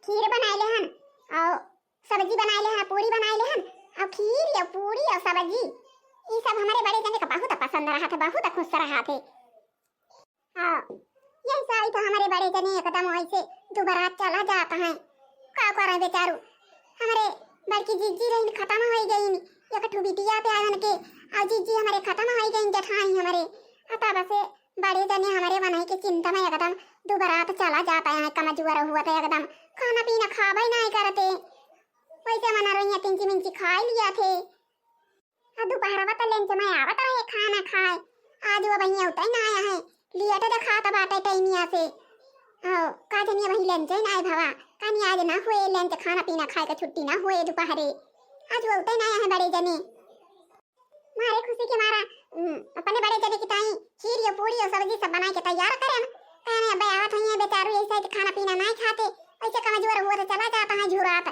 खीर बनाए हन और सब्जी बनाए हन, पूरी बनाए हन और खीर और पूरी और सब्जी ये सब हमारे बड़े जने को बहुत पसंद रहा था, बहुत खुश रहा थे। हाँ यही साल तो हमारे बड़े जने एकदम ऐसे दोबारा चला जाता है। का करे बेचारू हमारे बड़की जीजी रही खत्म हो गई, एक ठो बिटिया पे आवन के और जीजी हमारे खत्म हो गई जठाई हमारे। अता बस बड़े जने हमारे बनाई के चिंता में एकदम दोबारा तो चला जाता है, कमजोर हुआ था एकदम, खाना पीना खावे नहीं करते, वैसे मना रही तिंची मिंची खा लिया थे। दोपहर तो लंच में आवत रहे खाना खाए, आज वो भैया उतर ना आया है, लिया तो खाता बाटे टाइमिया से। का जनिया वही लंच ना भवा कानी आज ना हुए लंच खाना पीना खाए का छुट्टी ना हुए दोपहरे, आज वो उतर ना आया है बड़े जने। मारे खुशी के मारा अपने बड़े जने की ताई खीर और पूरी और सब्जी सब बना के तैयार करें, कहने अब आवत है बेचारू ऐसे खाना पीना नहीं खाते, ऐसे कमजोर हुआ तो चला जाता है झुरात।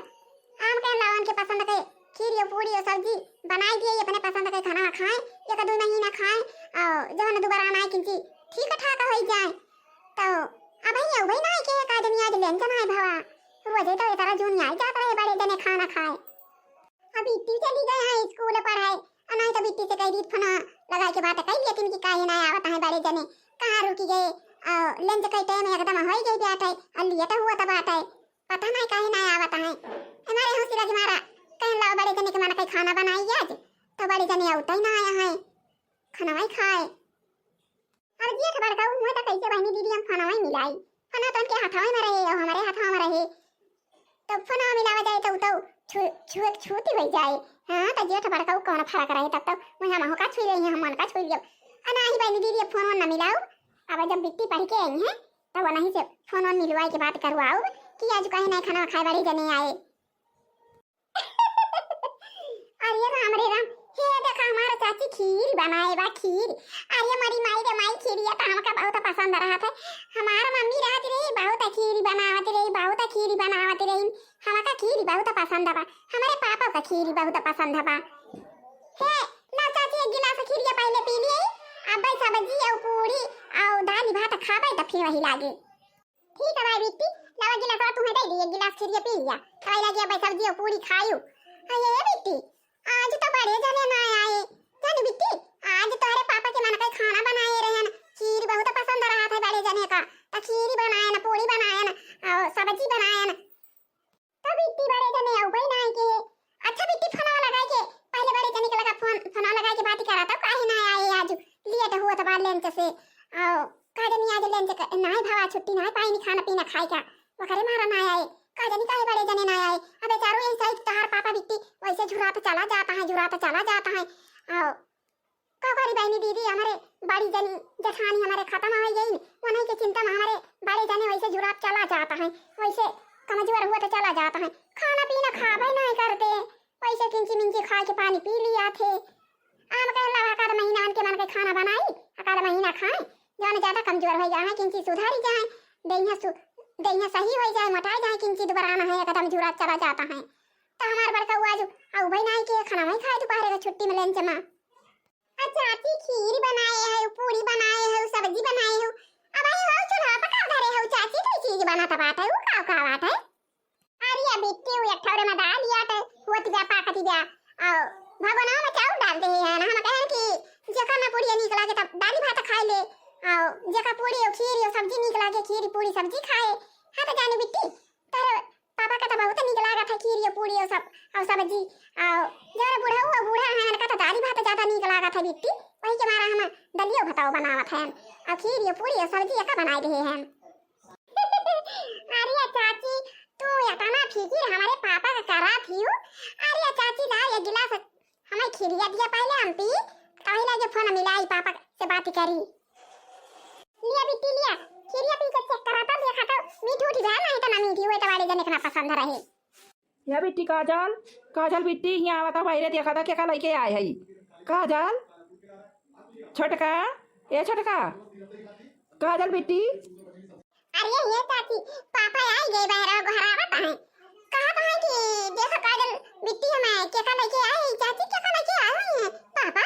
आम कह लावन के पसंद के खीर और पूरी और सब्जी बनाई दिए, अपने पसंद के खाना खाए, एक दो महीना खाए और जब न दोबारा ना किंची ठीक ठाक हो जाए तो अब ही वही ना के का दुनिया आज लेंच ना भवा रोजे तो इतना जून आई जाता रहे बड़े जने खाना खाए। अभी इतनी चली गए हैं स्कूल पढ़ाए, अनाई तो बिट्टी से कह दी फोन लगा के बात कह दिया तुम की काहे ना आवत है बड़े जने, कहां रुकी गए और लंच के टाइम एकदम हो गई बात है, अलिया तो हुआ था बात है, पता नहीं काहे ना आवत है। हमारे हौसला के मारा कह लाओ बड़े जने के मन कहीं खाना बनाई आज, तो बड़े जने उठा ही ना आया है, खाना वही खाए। अब ये खबर का हुआ तो कैसे बहनी दीदी हम खाना वही मिलाई, खाना तो उनके हाथों में रहे और हमारे हाथों में रहे, तो खाना मिलावा जाए तो छूती हो जाए। हाँ तो ये खबर का कौन फर्क रहे, तब तक मुझे हम का छुई रही है, हम मन का छुई लियो अना ही बहनी दीदी फोन ना मिलाओ। अब जब बिट्टी पढ़ के आई है तब वो नहीं से फोन मिलवाए के बात करवाओ कि आज कहीं नहीं खाना खाए बड़े जने आए। अरे राम रे राम, हे देखा हमारा चाची खीर बनाए बा खीर, अरे हमारी माई रे माई खीर ये तो हमका बहुत पसंद रहा था, हमारा मम्मी रहती रही बहुत खीर बनावती रही, बहुत खीर बनावती रही, हमका खीर बहुत पसंद बा, हमारे पापा का खीर बहुत पसंद बा। हे ना चाची एक गिलास खीर ये पहले पी लिए, अब सब्जी और पूरी और दाल भात खावे तो फिर वही लागे। ठीक है भाई बिट्टी लवा गिलास और तुम्हें दे दिए, गिलास खीर ये पी लिया खाई लगे, अब सब्जी और पूरी खायू। अरे बिट्टी आज तो बड़े जने ना आए, जानी बिट्टी आज तुम्हारे पापा के मन का खाना बनाए रहे ना, खीर बहुत पसंद रहा था बड़े जने का, तो खीर बनाए ना, पूरी बनाए ना और सब्जी बनाए ना, तो बिट्टी बड़े जने आओ भाई ना के। अच्छा बिट्टी फोन लगा के पहले बड़े जने के लगा फोन लगा के बात करा था, काहे ना आए आज लेट हुआ तो बाल लंच से और का जनी आज लंच नहीं भवा छुट्टी नहीं पाई खाना पीना खाए का वखरे मारा ना आए, का जनी काहे बड़े जने ना आए। अबे चारों ऐसे ही तहार पापा बिट्टी वैसे झुरात चला जाता है, झुरात चला जाता है और का करी बहनी दीदी हमारे बड़ी जनी जठानी हमारे खत्म हो गई, वहीं के चिंता में हमारे बड़े जने वैसे झुरात चला जाता है, वैसे कमजोर हुआ तो चला जाता है, खाना पीना खावे नहीं करते, वैसे किंची मिंची खा के पानी पी लिया थे। आम कह ला आकार महीना उनके मन के खाना बनाई आकार महीना खाए, जाने ज्यादा कमजोर हो जाए किंची सुधारी जाए, दहिया सही हो जाए, मोटाई जाए किंची दोबारा ना है एकदम झुरात चला जाता है। तो हमारे बड़का हुआ जो अब भाई नहीं के खाना वही खाए दोपहर का छुट्टी में लंच में। अच्छा चाची खीर बनाए है, पूरी बनाए है, सब्जी बनाए है, अब आई हो चूल्हा पका धरे हो चाची, कोई चीज बनाता बात है वो का बात है। अरे बेटी वो एक ठौरे में डाल दिया तो होत जा पाकती जा और भगोना में चाउर डाल दे है ना, हम कहन कि जेका ना पूरी निक लागे तब दाली भात खाए ले और जेका पूरी और खीर और सब्जी निक लागे खीर पूरी सब्जी खाए। हां तो जानी बिट्टी तेरे पापा का तो बहुत निक लागा था खीर और पूरी और सब्जी और जरा बूढ़ा है का तो दाली भात ज्यादा निक लागा था बिट्टी, वही के मारा हम दलियो भात बनावत हैं और खीर और पूरी और सब्जी का बनाए रहे हैं। अरे चाची तू इतना फिकिर हमारे पापा का करा थी, अरे चाची ला एक गिलास हमें खीरिया दिया पहले हम पी, कहीं लगे फोन मिलाई पापा से बात करी, लिया बिट्टी लिया खीरिया पी के चेक करा था देखा तो मीठी उठी जाए नहीं तो ना मीठी हुए तो वाले जने का पसंद रहे। या बिट्टी काजल काजल बिट्टी यहाँ आवता बाहर देखा था क्या लेके आए है काजल छोटका ए छोटका काजल बिट्टी। अरे ये चाची पापा आई गए बाहर घर आवत है, कहा था कि देखो काजल बिट्टी हमें क्या लेके आई, चाची क्या लेके आई है पापा,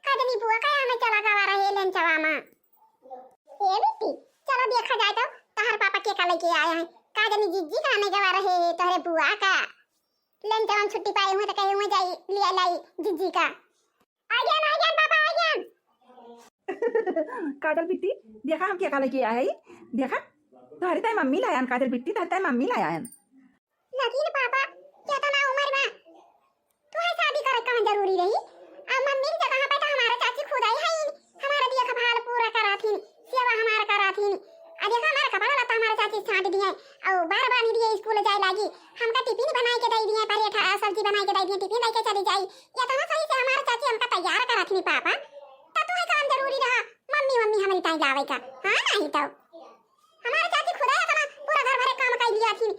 काजली बुआ का हमें चला गवा रहे लंचवा में। ए बिट्टी चलो देखा जाए तो तहर पापा क्या लेके आए हैं, का का जनी जिज्जी का आने गवा रहे तोहरे बुआ का लेन जवन छुट्टी पाए हुए तो कहे हुए जाई लिया लाई जिज्जी का आ गया पापा आ गया। काजल बिट्टी देखा हम क्या लेके आए है देखा तुम्हारी ताई मम्मी लाया काजल बिट्टी ताई मम्मी लाया लेकिन पापा क्या तो ना उम्र में तुम्हें शादी करे कहाँ जरूरी रही अब मम्मी की जगह पे तो हमारा चाची खुद आई है हमारा दिया का भाल पूरा करा थी सेवा हमारा करा थी आ देखा हमारा कपड़ा लता हमारा चाची छांट दिए और बार बार दिए स्कूल जाए लागी हमका टिफिन बनाई के दे दिए पराठा सब्जी बनाई के दे दिए टिफिन लेके चली जाई या तो सही से हमारा चाची हमका तैयार करा थी पापा तो तुम्हें काम जरूरी रहा मम्मी हमारी ताई लावे का हां नहीं तो हमारा चाची खुद है ना पूरा घर भरे काम कर लिया थी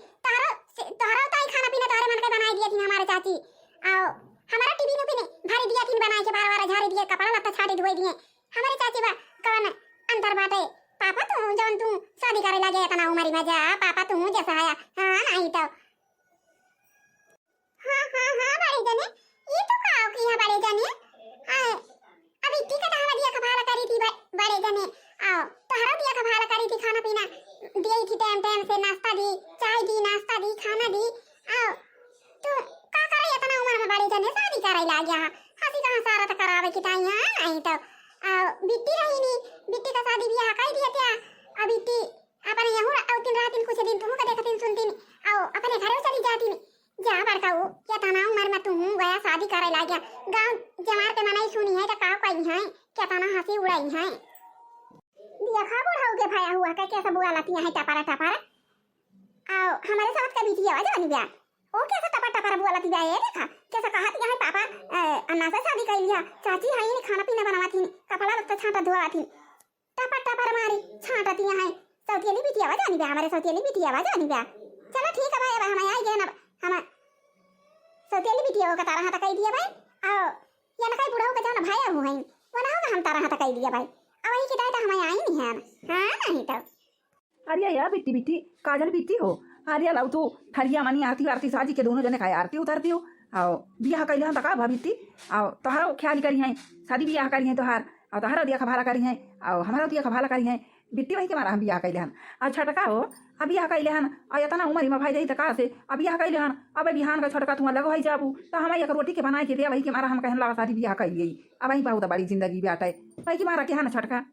तोहरा ताई खाना पीना तोहरे मन के बनाई दिया थी हमारे चाची आओ हमारा टिफिन उपिन भरी दिया थी बनाई के बार-बार झाड़ी दिए कपड़ा लत्ता छाड़ी धोई दिए हमारे चाची बा कौन अंतर बाटे पापा तू जौन तू शादी करे लगे इतना उम्र में जा पापा तू जैसा आया हां नहीं तो हां बड़े जने ये तो काओ की है बड़े जने हां अभी ठीक है हमारा दिया का भाला करी थी बड़े जने आओ तोहरा दिया का भाला करी थी खाना पीना दी थी टाइम से नाश्ता दी चाय दी नाश्ता दी खाना दी आओ तू का करे इतना उम्र में बड़े जने शादी करे लगे हंसी कहां सारा तो करावे की ताई हां नहीं तो बिट्टी रही नी बिट्टी का शादी ब्याह कर दिया क्या अब बिट्टी अपने यहू और दिन रात कुछ दिन तुम का देखती सुनती आओ अपने घर चली जाती जा बड़काऊ क्या तना उम्र में तू गया शादी करे ला गया गांव जमार के मनाई सुनी है तो का कही है क्या तना हंसी उड़ाई है देखा बुढ़ाऊ के भाया हुआ का कैसा बुआ लाती है टपारा आओ हमारे साथ का बिटिया आवाज वाली ब्याह ओ कैसा टपा बुआ लाती ब्याह है देखा कैसा कहा है पापा अन्ना से शादी कर लिया चाची है नहीं खाना पीना बनवा थी कपड़ा लत्ता छांटा धोआ थी टपा मारी छांटती है सौतेली बिटिया आवाज वाली ब्याह हमारे सौतेली बिटिया आवाज वाली ब्याह चलो ठीक है भाई अब हम आई गए ना हम सौतेली बिटिया का तारा हाथ कह दिया भाई आओ या ना कई बुढ़ाऊ का जाना भाई हो है वना होगा हम तारा हाथ कह दिया भाई अब वही की दादा हम आई नहीं है हां नहीं तो अरे यार बिट्टी काजल बिट्टी हो अरे लाऊ तू ठरिया मनी आरती साजी के दोनों जने खाए आरती उतारती हो आओ बियाह कैले हम तका भाबिती आओ तोहरा ख्याल करी हैं शादी बियाह करी हैं तोहार और तोहरा दिया खभाला करी हैं और हमारा दिया खभाला करी हैं बिट्टी भाई के मारा हम बियाह कैले हन और छटका हो अब बियाह कैले हन और इतना उम्र में भाई जाई तका से अब बियाह कैले हन अब बिहान का छटका तुम लगो है जाबू तो हम एक रोटी के बनाए के दे भाई के मारा हम कहन लगा शादी बियाह कर लिए अब ही बहुत बड़ी जिंदगी बाटे भाई के मारा के हन छटका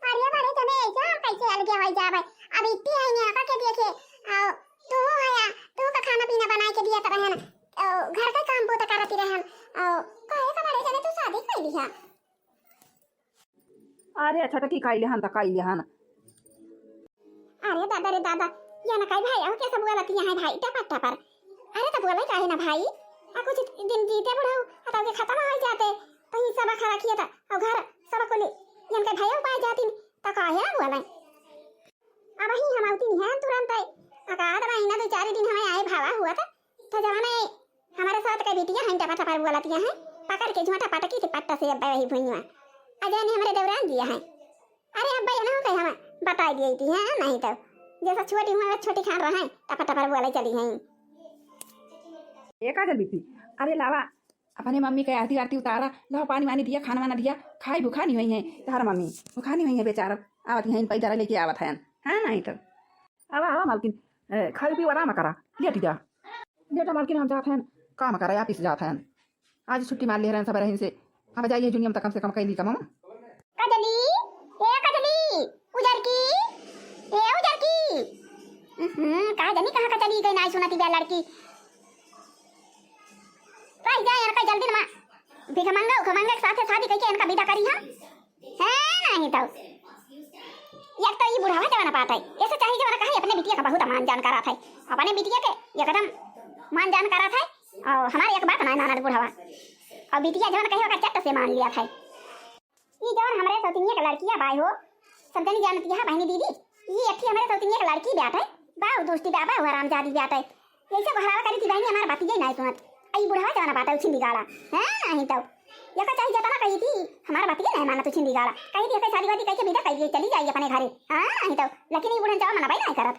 अरे बड़े जने ऐसा कैसे अलगे होई जा भाई अब इतनी है ने आका के देखे आओ तू आया तू का खाना पीना बनाए के दिया त रहन घर का काम पोता करती रहन कहे का बड़े जने तू शादी कर लिया अरे छटकी कैले हन त कैले हन अरे दादा रे दादा या ना कई भाई कैसा बुआ लती है भाई टपा अरे तो बोले काहे ना भाई आ कुछ दिन जीते बुढ़ाऊ हटा के खत्म हो जाते तो ही सब खरा किया था और घर सब को ले यन के भाई पाए जाती त काहे ना बोले अब ही हम आउती नहीं है तुरंत आकाद महीना दो चार दिन हमें आए भावा हुआ था तो जब हमें हमारे साथ का बेटियां हैं टपा बुआ लती हैं पकड़ के झूठा पटकी से पट्टा से अब वही भुइया अजय ने हमारे दौरान दिया है अरे अब भाई ना हो गए हमें बता दी थी है नहीं तो जैसा छोटी हुआ छोटी खान रहा है टपा बोले चली हैं ये काजल बिट्टी अरे लावा अपने मम्मी के आरती उतारा लाओ पानी वानी दिया खाना वाना दिया खाई भूखा नहीं हुई है तार मम्मी भूखा नहीं हुई है बेचारा आवत है पैदा लेके आवत है हाँ नहीं तो अब आवा मालकिन खाई पी आराम करा लेट जा लेटा मालकिन हम जाते हैं काम करा ऑफिस जाते हैं आज छुट्टी मार ले रहे हैं सब रही से अब जाइए जुनियम तक कम से कम कैली का मामा कजली ए कजली उजर की कहा जानी कहाँ का चली गई ना सुनाती बे लड़की भाई जा यार का जल्दी ना भिखमंगा के साथ शादी करके इनका विदा करी हम है नहीं तो एक तो ये बुढ़ावा जवाना पाता है ऐसे चाहिए जवाना कहा अपने बिटिया का बहुत मान जान करा था अपने बिटिया के एकदम मान जान करा था और हमारे एक बात ना नाना बुढ़ावा और बिटिया जवान कहे का चट से मान लिया था ये जवान हमारे सौतिनिया का लड़कियां बाई हो समझनी जानती है बहनी दीदी ये अच्छी हमारे सौतिनिया का लड़की ब्याह है बाऊ दोस्ती बाबा हुआ रामजादी ब्याह है ऐसे बहरावा करी थी बहनी हमारा बाती नहीं सुनत आई बुढ़ावा जवाना पाता उछिन बिगाड़ा है नहीं तो ये का चाहिए जाता ना कही थी हमारा बाती नहीं माना तुछिन बिगाड़ा कही थी शादी वादी कैसे विदा कर चली जाइए अपने घरे हां नहीं तो लेकिन ये बुढ़न जावा मना भाई नहीं करत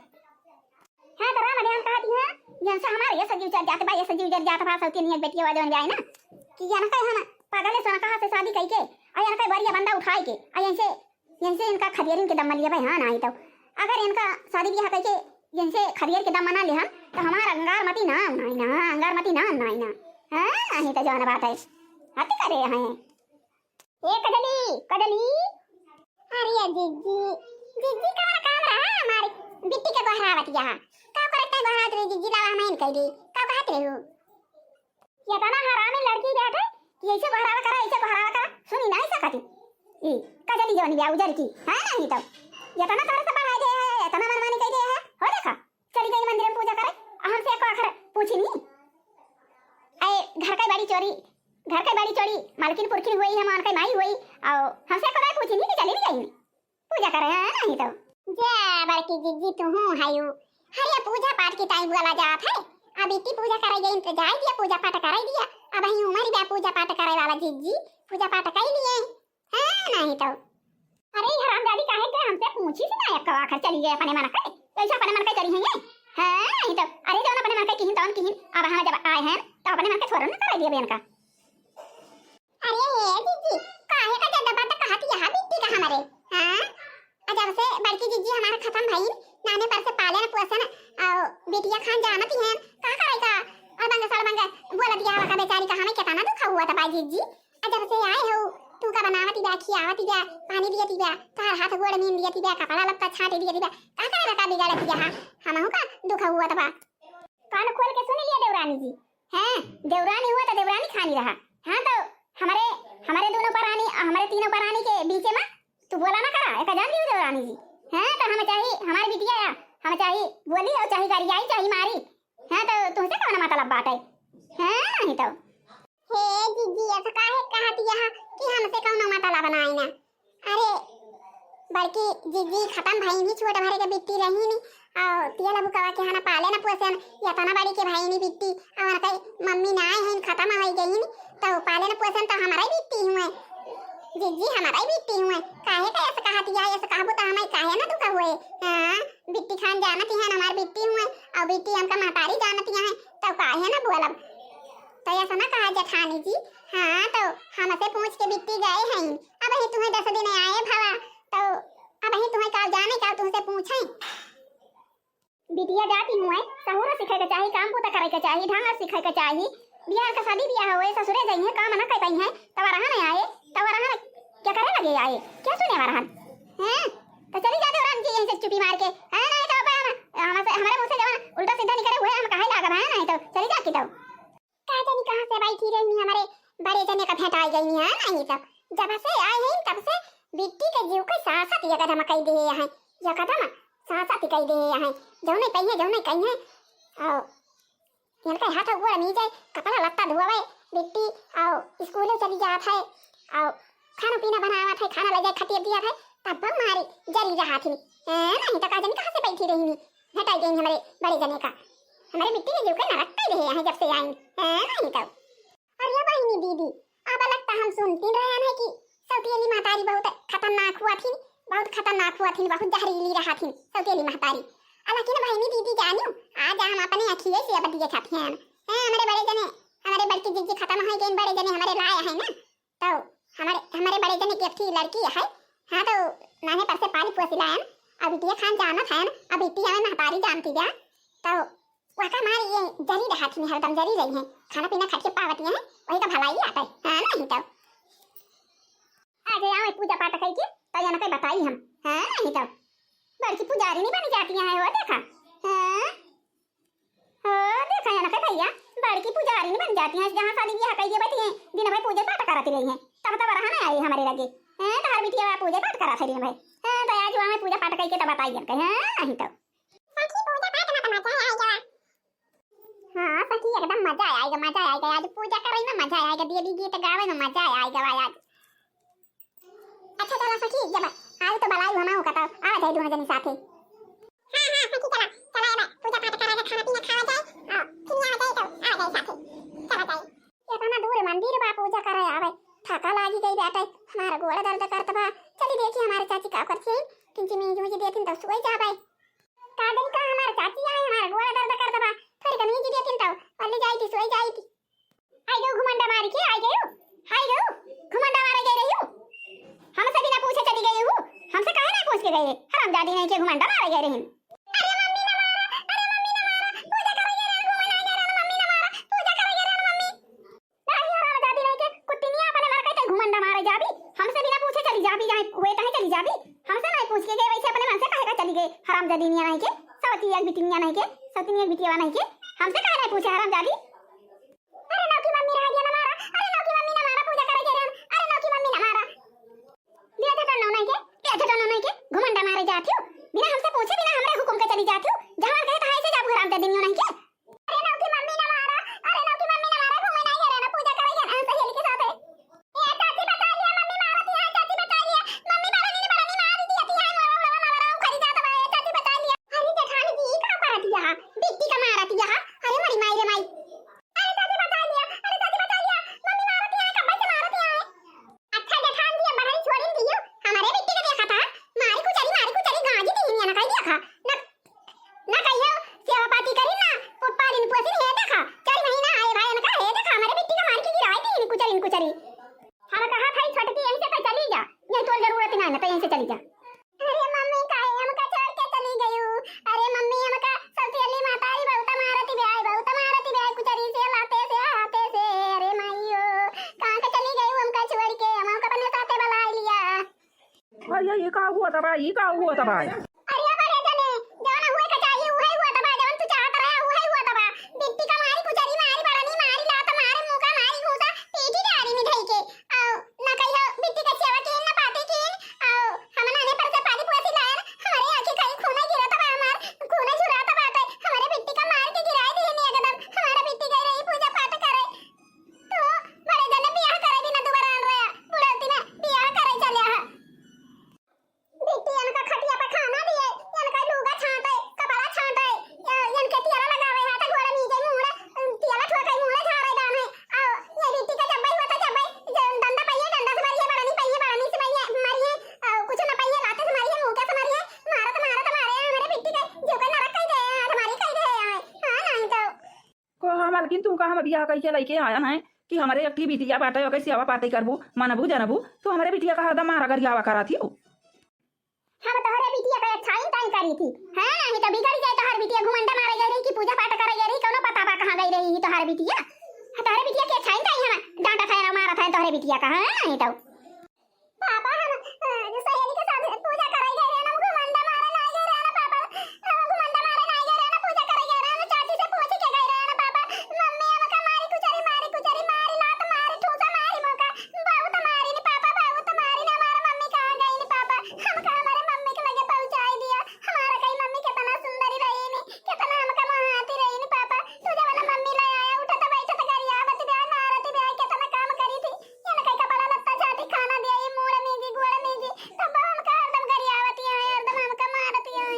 है तो राम ध्यान कहती है जैसे हमारे ये सजीव चल जाते भाई ये सजीव चल जाता फास होती नहीं बेटी वाले बन जाए ना कि या ना कहे हम पागल है सोना कहां से शादी करके आ या कहे बरिया बंदा उठाए के आ ऐसे इनका खदेरिन के दम लिया भाई हां नहीं तो अगर इनका शादी ब्याह करके जिनसे खरियर के दम मना ले हम तो हमारा अंगार मती ना नहीं ना अंगार मती ना नहीं ना हां नहीं तो जान बात है हट करे हैं ए कदली कदली अरे जीजी जीजी का काम रहा हमारी बिट्टी के बहरावत यहां का करत है बहरावत रे जीजी लावा मैं कह दी का कहत रे हो ये तना हरामी लड़की बैठे कि ऐसे बहरावा करा सुनी नहीं सकती ई कदली जवन बिया उजर की हां नहीं तो ये तना तारे से बढ़ा दे है तना मनमानी कह दे है हो देखा चली गई मंदिर में पूजा करे हमसे एक आखर पूछी नहीं ए घर का बड़ी चोरी मालकिन पुरखी हुई है मान का माई हुई और हमसे कोई पूछी नहीं कि चली नहीं जाई पूजा करे है नहीं तो जय बड़की जीजी तू हूं हायू हरिया पूजा पाठ की टाइम वाला जात है अब इतनी पूजा करे गई तो जाई दिया पूजा पाठ कराई दिया अब ही उमर बे पूजा पाठ करे वाला जीजी पूजा पाठ कर लिए हां नहीं तो अरे हरामजादी काहे के हमसे पूछी सी ना एक आखर चली गई अपने मन का ऐसा अपने मन का करी है ये हां नहीं तो अरे जौन अपने मन का किहिन तौन किहिन अब हम जब आए हैं तो अपने मन का छोड़ो ना कराई दिया बहन का अरे हे जीजी काहे का ज्यादा बात कहती यहां बिट्टी का हमारे हां अजब से बड़की जीजी हमारा खत्म भाई नाने पर से पाले न पोसन और बेटिया खान जानती हैं का करेगा और बंगा साल बंगा बोला दिया का बेचारी का हमें कितना दुख हुआ था भाई जीजी अजब से आए हो तू का बनावती बा खियावती बा पानी दियती बा तार हाथ गोड़ में दियती बा कपड़ा लत्ता छाटे दियती बा का करे का बिगाड़ती बा हमहु का दुख हुआ था बा कान खोल के सुन लिया देवरानी जी हैं देवरानी हुआ तो देवरानी खानी रहा हां तो हमारे दोनों परानी हमारे तीनों परानी के बीच में तू बोला ना करा एक जान दियो देवरानी जी हैं तो हमें चाहिए हमारी बिटिया हमें चाहिए बोली और चाहिए गाड़ी आई चाहिए मारी हैं तो तुमसे कौन मतलब बात है हैं नहीं तो हे जीजी ऐसा काहे कहती है कि हमसे कौन मतलब बनाई ना अरे बल्कि जीजी खत्म भाई भी छोटे भरे के बिट्टी रही नहीं और तिया लबू कवा के हना पाले ना पोसन या तना बड़ी के भाई नहीं बिट्टी और कई मम्मी ना है खत्म हो गई नहीं तो पाले ना पोसन तो हमारा ही बिट्टी हुए जीजी हमारा ही बिट्टी हुए काहे का ऐसा कहती है ऐसा कहबो तो हमें काहे ना दुख हुए हां बिट्टी खान जानती है हमारी बिट्टी हुए और बिट्टी हमका महतारी जानती है तो काहे ना बोलब तो ऐसा ना कहा जेठानी जी हाँ तो हमसे पूछ के बिट्टी गए हैं अब ही तुम्हें 10 दिन आए भवा तो अब ही तुम्हें काल जाने का तुमसे पूछे बिटिया जाती हुए सहूर सीखे के चाहिए काम पुता करे के चाहिए ढंग सीखे के चाहिए बियाह का शादी बियाह हुए ससुरे गई है काम ना कर पाई है तब रहा नहीं आए तब रहा क्या करे लगे आए क्या सुने रहा हैं तो चली जाते और जी ऐसे चुपी मार के है नहीं तो हमसे हमारे मुंह से जवान उल्टा सीधा निकले हुए हम काहे लागा है नहीं तो चली जा की तो काहे नहीं कहां से बैठी रही हमारे बड़े जने का भेंट आ गई है नहीं तो जब से आए हैं तब से बिट्टी के जीव के साथ ये कदम कई दे हैं ये कदम साथ कई दे हैं जौने कहीं है और इनका हाथ गोड़ नहीं जाए कपड़ा लत्ता धोवे बिट्टी और स्कूल चली जात है और खाना पीना बनावत है खाना ले जाए खटिया दिया है तब मारी जरी रहा थी नहीं तो काजन कहां से बैठी रही हटाई गई हमारे बड़े जने का हमारे बिट्टी के जीव के नरक कई दे हैं जब से आई नहीं तो अरे बहनी दीदी अब लगता हम सुनती रहे हैं कि सौतेली महतारी बहुत खतरनाक हुआ थी बहुत जहरीली रहा थी सौतेली महतारी लेकिन बहनी दीदी जानियो आज हम अपने अखिए से अब दिए खाते हैं हमारे बड़े जने हमारे बड़की जीजी खत्म हो गई बड़े जने हमारे लाए हैं ना तो हमारे बड़े जने की एक लड़की है हाँ तो नाने पर से पाली पोसी लाए अब बिटिया खान जाना था अब बिटिया में महतारी जानती जा तो वाका मारी ये जरी रहा थी हरदम जरी रही है खाना पीना खा के पावती है वही का भलाई आता है हां नहीं तो आज आओ पूजा पाठ करके तो जाना कोई बताई हम हां नहीं तो बड़की पुजारी नहीं बनी जाती है वो देखा हां हो देखा जाना कोई भैया बड़की पुजारी नहीं बन जाती है जहां शादी ब्याह कइए बैठी है दिन भर पूजा पाठ कराती रही है तब रहा ना आई हमारे लगे हां तो हर बिटिया पूजा पाठ करा थी भाई हां तो आज वहां पूजा पाठ करके तो बताइए हां नहीं तो सखी पूजा पाठ में तो मजा आएगा हाँ सखी एकदम मजा आएगा आज पूजा करने में मजा आएगा देवी गीत गावे में मजा आएगा आज अच्छा चला सखी जब आज तो बलाई होना होगा तो आ जाए दोनों जने साथे हां सखी चला पूजा पाठ करेगा खाना पीना खावा जाए फिर आ जाए तो आ जाए साथे चला जाए इतना दूर मंदिर बा पूजा करे आवे थका लागी गई बेटा हमारा गोड़ दर्द करता बा चली देखी हमारे चाची का करछे किंची में मुझे देथिन तो सोई जाबे कादन का हमारे चाची आए हमारा गोड़ दर्द करता बा फिर कमी जी देथिन तो पल्ली जाई थी सोई जाई थी आई गयो घुमंडा मार के आई गयो घुमंडा मार गई रही हूं हमसे बिना पूछे चली गई हूं हमसे काहे ना पूछ के गई हरामजादी नहीं के घुमंडा मार गई रही अरे मम्मी ना मारो दे दिनिया नहीं के सवती एक बिटिया नहीं के सवती एक बिटिया नहीं के हमसे कह रहा है पूछे हराम जादी। अरे नौकी मम्मी रहा दिया ना मारा, अरे नौकी मम्मी ना मारा पूजा करे हम, अरे नौकी मम्मी ना मारा लिया थे तो नहीं के लिया थे तो नहीं के घुमंडा मारे जाती हो बिना हमसे पूछे बिना हमरे हुक्म के चली जाती हो जहां कहे तो ऐसे जाब हराम दे दिनिया नहीं के। अरे नौकी मम्मी ना मारा, अरे नौकी मम्मी ना मारा घूमे नहीं गए ना पूजा करे हम सहेली के साथ है। ए चाची बता लिया मम्मी मारती है, चाची बता लिया मम्मी बड़ा नहीं मार दी थी है मारा खरी जाता है चाची बता लिया। अरे जेठानी जी का करती है बिट्टी का मारती है, अरे मरी माई रे माई। अरे चाची बता लिया, अरे चाची बता लिया मम्मी मारती है कब से मारती है। अच्छा जेठान जी बड़ा ही छोड़ी दियो हमारे बिट्टी का देखा था मारी कुचरी गाजी दी ना कह दिया खा ना कहियो सेवा पाती करी ना पप्पा दिन पोसी है देखा 4 महीना आए भाई ने कहा है देखा हमारे बिट्टी का मार के गिराई दी कुचरी हम कहा था छोटकी यहीं से तो चली जा नहीं तो जरूरत नहीं ना तो यहीं से चली जा। अरे मम्मी काहे हमका छोड़ के चली गई, अरे मम्मी हमका सौतेली मातारी बहुत मारती बे कुचरी से लाते से आते से, अरे माईयो कहां के चली गई हमका छोड़ के हमका अपने साथे बुला लिया। अरे ये का हुआ था भाई, ये का हुआ था भाई। अरे बड़े जने जवान हुए का चाहिए हुए हुआ था जवान तू चाहत रहा हुआ था बिट्टी का मारी कुचरी मारी बड़ा नहीं मारी लात मारे मुंह का मारी घूसा पीठी डारी में ढई के आओ ना कहियो बिट्टी का सेवा के ना पाते के आओ हम नाने पर से पानी पोसी लाए हमारे आंखें कहीं खून गिरा था हमार खून झुरा था बाटे हमारे बिट्टी का मार के गिराई दी नहीं एकदम हमारा बिट्टी गई रही पूजा पाठ करे तो बड़े जने बियाह करे भी ना दोबारा आन रहा बुढ़ाती ना बियाह करे चले आ बिट्टी इनका खटिया पे खाना दिए इनका लूगा छांटे कपड़ा छांटे इनके तियारा लगावे हाथ घोड़ा नीचे मुंह तियारा ठोके मुंह झाड़े दान है आओ ये बिट्टी का जब भाई होता जब भाई डंडा पहिए डंडा से मारिए बड़ा नहीं से मारिए कुछ ना पहिए लाते से मारिए मुंह के से मारिए मारत मारे हमारे बिट्टी के जो के नरक कह दे हमारी कह दे हां नहीं तो को हम लेकिन तुम का हम बियाह कइके लइके आया है कि हमारे एक बिटिया बाटे ओके सेवा पाते करबू मानबू जानबू तो हमारे बिटिया का हरदम मारा गरियावा करा थी हम तोहरे बिटिया का अच्छाई ताई करी थी हां नहीं तो बिगड़ जाए तोहर बिटिया घुमंडा मारे गई रही कि पूजा पाठ करे गई रही कोनो पता बा कहां गई रही तोहर बिटिया तोहरे बिटिया के अच्छाई ताई हम डांटा खाए मारा था तोहरे बिटिया का हां नहीं तो पापा हम जो सहेली के साथ पूजा करे गए रे ना घुमंडा मारे ना गए रे ना पापा घुमंडा मारे ना गए रे ना पूजा करे गए रे ना चाची से पूछ के गए रे ना पापा मम्मी हमका मारी कुचरी मारी लात मारी ठूसा मारी मोका बहुत मारी नी पापा बहुत मारी ना हमारा मम्मी कहां गई नी पापा हमका हमारे मम्मी के लगे पहुंचाई दिया हमारा कहीं मम्मी कितना सुंदरी रही नी कितना हमका महाती रही नी पापा तू जब ना मम्मी ले आया उठा तो बैठा तो गरिया बत बे मारती बे कितना काम करी थी ये कहीं कपड़ा लत्ता छाती खाना दिया ये मोड़ मीजी गोड़ मीजी तब हमका हरदम गरियावती है हरदम हमका मारती है।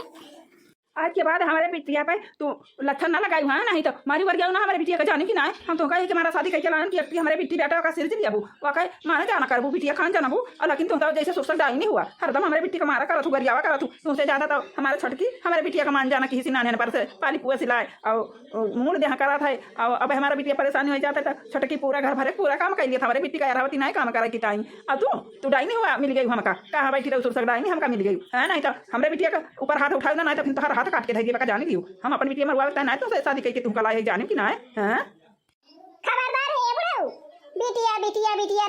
आज के बाद हमारे बिटिया पे तू लक्षण ना लगाई हुआ नहीं तो मारी वर गया ना हमारे बिटिया का जाने की ना हम तो कहे कि हमारा शादी कह लान की हमारे बिट्टी बेटा का सिर दिया वो कहे माने जाना करबू बिटिया खान जाना और लेकिन तुम तो जैसे सुसर डाई नहीं हुआ हरदम हमारे बिट्टी का मारा करा तू गरियावा करा तू तुमसे ज्यादा तो हमारे छटकी हमारे बिटिया का मान जाना किसी नाने पर से पाली पुआ सिलाए और मूड देहा करा था और अब हमारा बिटिया परेशानी हो जाता था छटकी पूरा घर भरे पूरा काम कर लिया था हमारे बिट्टी का यारावती नहीं काम करा की टाइम अब तू डाई नहीं हुआ मिल गई हमका कहाँ बैठी रहो सुसर डाई नहीं हमका मिल गई है नहीं तो हमारे बिटिया का ऊपर हाथ उठाओ ना नहीं तो फिर तुम्हारा हाथ काट के धैर्य का जाने दियो हम अपन बिटिया मरवा ना तो शादी करके तुमका लाए जाने की ना है खबरदार है बुढ़ऊ बिटिया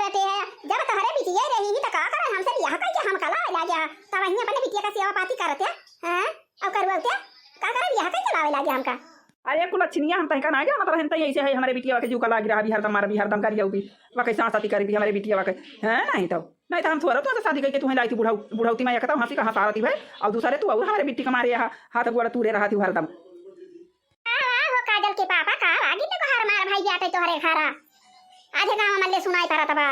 रहते हैं जब तोहरे बिटिया रहेगी तो का करे हमसे यहां का हम कला ला गया तब वहीं अपने बिटिया का सेवा पाती करते हैं अब करवा क्या का करे यहां का चलावे ला गया हमका। अरे कुलच्छनिया हम तहका ना गया मतलब हम ऐसे है हमारे बिटिया के जुका लाग रहा भी हरदम मारा भी हरदम करियो भी वा कैसा शादी करी भी हमारे बिटिया के है नहीं तो हम थोड़ा तो शादी करके तुम्हें लाई थी बुढ़ौती में कहता हंसी कहाँ सारती भाई और दूसरे तू हमारे बिट्टी का मारे यहाँ हाथ गोड़ा तूरे रहा थी हरदम हो काजल के पापा का आगे तो हर मार भाई जाते तोहरे खारा आधे गांव मल्ले सुनाई पड़ा तबा।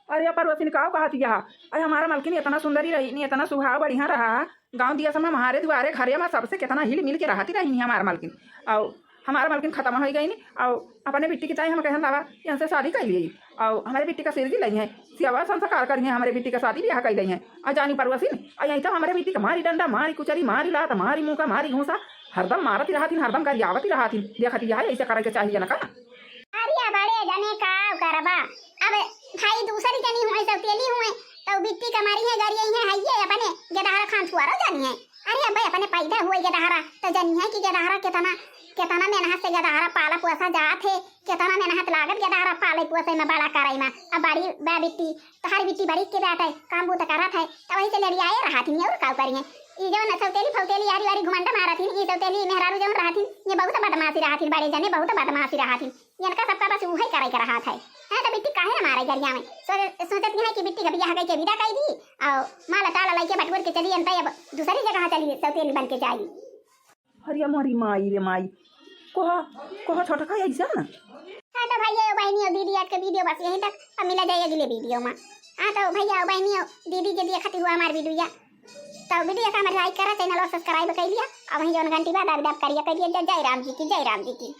अरे पर वसीन का कहा थी यहाँ अरे हमारा मलकिन इतना सुंदरी रही नहीं इतना सुहाव बढ़िया रहा गाँव दिया समय हमारे द्वारे घरे में सबसे कितना हिल मिल के रहती रही नहीं हमारा मलकिन और हमारा मलकिन खत्म हो गई नहीं और अपने बिट्टी की चाहिए हम कहन लावा यहाँ से शादी कर ली और हमारे बिट्टी का सिर जी ली है सेवा संस्कार करी है हमारे बिट्टी का शादी ब्याह कर गई है और जानी परवसीन और यहीं तो हमारे बिट्टी का मारी डंडा मारी कुचरी मारी लात मारी मुँह का मारी घूसा हरदम मारती रहा थी हरदम गरियावती रहा थी देखती है ऐसे करे के चाहिए ना का अरे बड़े जने का करबा अब भाई दूसरी जनी हुए सब तेली हुए तो बिट्टी कमारी है गरिया है हइये अपने गदहारा खान छुआरो जानी है। अरे अब अपने पैदा हुए गदहारा तो जानी है कि गदहारा कितना मेहनत से गदहारा पाला पोसा जात है कितना मेहनत लागत गदहारा पाले पोसे में बड़ा कराई में अब बड़ी बा बिट्टी तो हर बिट्टी बड़ी के बैठे काम बूत करत है तो वहीं से लड़ियाए रहा थी और का करिए ई जवन सौतेली फौतेली यारी वारी घुमंडा मारथिन ई सौतेली मेहरारू जवन रहथिन ये बहुत बदमाशी रहथिन बड़े जने बहुत बदमाशी रहथिन इनका सबका बस उही करे के रहा था हां तो बिट्टी काहे ना मारे गरिया में सोचत है कि बिट्टी का बियाह के विदा कर दी और माला ताला लेके बटवर के चली अनता अब दूसरी जगह चली सौतेली बन के जाई। हरिया मोरी माई रे माई कोहा कोहा छोटका ऐसा ना। हां तो भैया और बहनी और दीदी आज के वीडियो बस यहीं तक, अब मिला जाए अगले वीडियो में। हां तो भैया और बहनी और दीदी के देखती हुआ हमार वीडियो तो वीडियो का हमारे लाइक करा, चैनल और सब्सक्राइब कर लिया और वहीं जो घंटी बाद दाब दाब करिए, कहिए जय राम जी की, जय राम जी की।